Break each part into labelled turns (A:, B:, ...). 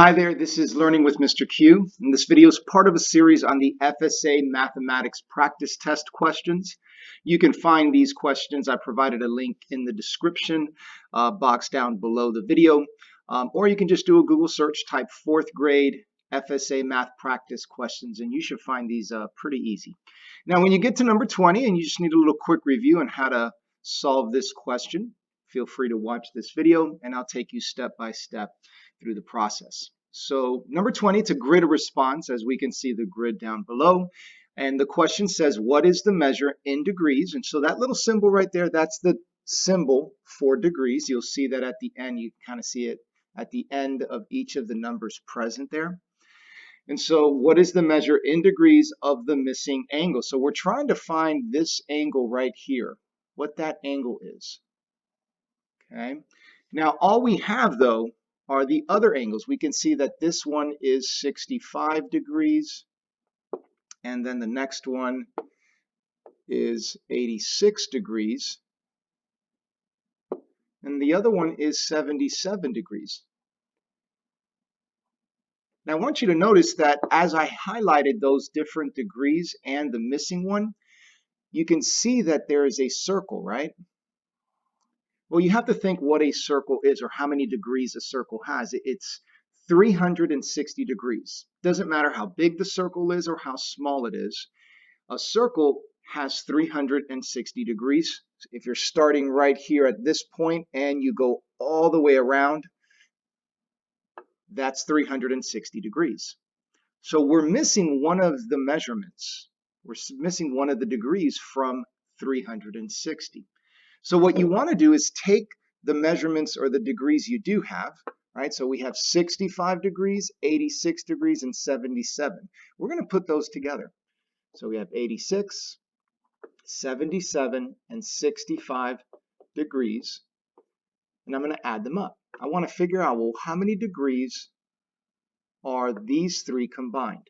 A: Hi there, this is Learning with Mr. Q, and this video is part of a series on the FSA Mathematics Practice Test questions. You can find these questions. I provided a link in the description box down below the video, or you can just do a Google search, type 4th grade FSA Math Practice questions, and you should find these pretty easy. Now, when you get to number 20 and you just need a little quick review on how to solve this question, feel free to watch this video, and I'll take you step by step through the process. So number 20, it's a grid response, as we can see the grid down below. And the question says, what is the measure in degrees? And so that little symbol right there, that's the symbol for degrees. You'll see that at the end, you kind of see it at the end of each of the numbers present there. And so what is the measure in degrees of the missing angle? So we're trying to find this angle right here, what that angle is. Okay. Now all we have though are the other angles. We can see that this one is 65 degrees, and then the next one is 86 degrees, and the other one is 77 degrees. Now I want you to notice that as I highlighted those different degrees and the missing one, you can see that there is a circle, right? Well, you have to think what a circle is, or how many degrees a circle has. It's 360 degrees. Doesn't matter how big the circle is or how small it is. A circle has 360 degrees. If you're starting right here at this point and you go all the way around, that's 360 degrees. So we're missing one of the measurements. We're missing one of the degrees from 360. So what you want to do is take the measurements or the degrees you do have, right? So we have 65 degrees, 86 degrees, and 77. We're going to put those together. So we have 86, 77, and 65 degrees, and I'm going to add them up. I want to figure out, well, how many degrees are these three combined?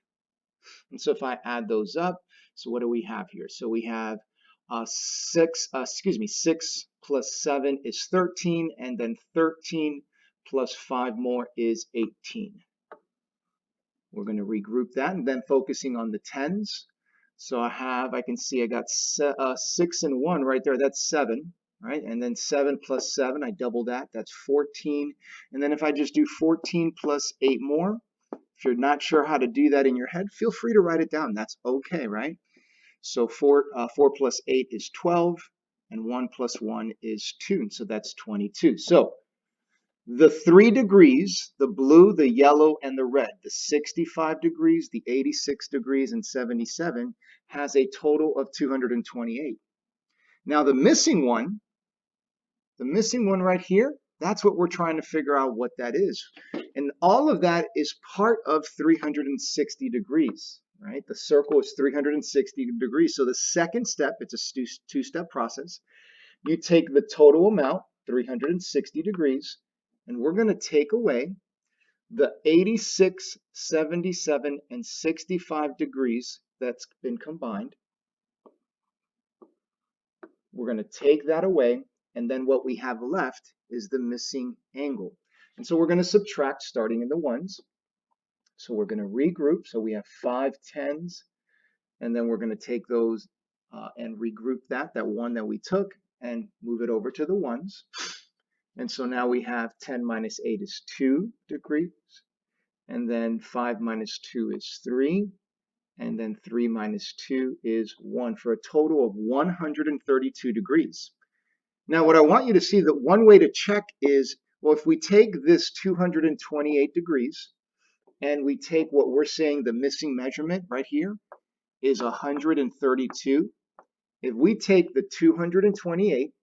A: And so if I add those up, so what do we have here? So we have 6 plus 7 is 13, and then 13 plus 5 more is 18. We're going to regroup that, and then focusing on the tens. So I can see I got 6 and 1 right there. That's 7, right? And then 7 plus 7, I double that. That's 14. And then if I just do 14 plus 8 more, if you're not sure how to do that in your head, feel free to write it down. That's okay, right? So 4 plus 8 is 12, and 1 plus 1 is 2, so that's 22. So the 3 degrees, the blue, the yellow, and the red, the 65 degrees, the 86 degrees, and 77, has a total of 228. Now the missing one right here, that's what we're trying to figure out what that is. And all of that is part of 360 degrees. Right? The circle is 360 degrees. So the second step, it's a two-step process. You take the total amount, 360 degrees, and we're going to take away the 86, 77, and 65 degrees that's been combined. We're going to take that away, and then what we have left is the missing angle. And so we're going to subtract starting in the ones. So we're going to regroup. So we have 5 tens, and then we're going to take those and regroup that one that we took, and move it over to the ones. And so now we have 10 minus 8 is 2 degrees, and then 5 minus 2 is 3, and then 3 minus 2 is 1, for a total of 132 degrees. Now what I want you to see, that one way to check is, well, if we take this 228 degrees, and we take what we're saying the missing measurement right here is 132. If we take the 228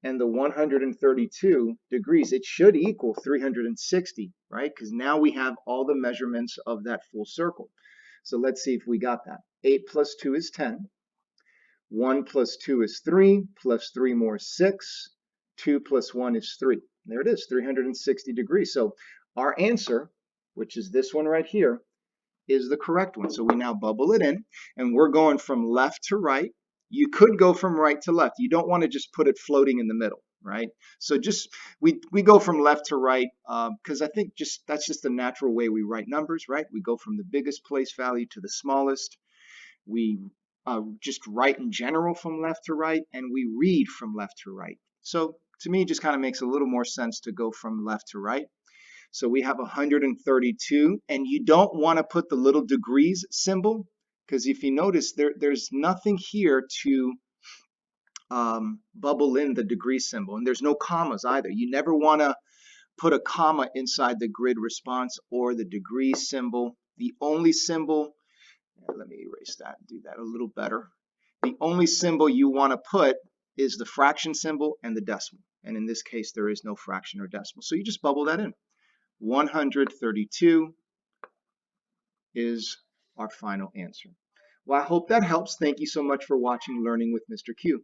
A: and the 132 degrees, it should equal 360, right? Because now we have all the measurements of that full circle. So let's see if we got that. 8 plus 2 is 10. 1 plus 2 is 3, plus 3 more is 6. 2 plus 1 is 3. There it is, 360 degrees. So our answer, which is this one right here, is the correct one. So we now bubble it in, and we're going from left to right. You could go from right to left. You don't want to just put it floating in the middle. right? So just we go from left to right because I think that's just the natural way we write numbers, right? We go from the biggest place value to the smallest. We just write in general from left to right, and we read from left to right. So to me, it just kind of makes a little more sense to go from left to right. So we have 132, and you don't want to put the little degrees symbol because if you notice, there's nothing here to bubble in the degree symbol, and there's no commas either. You never want to put a comma inside the grid response or the degree symbol. The only symbol, let me erase that and do that a little better. The only symbol you want to put is the fraction symbol and the decimal. And in this case, there is no fraction or decimal. So you just bubble that in. 132 is our final answer. Well, I hope that helps. Thank you so much for watching Learning with Mr. Q.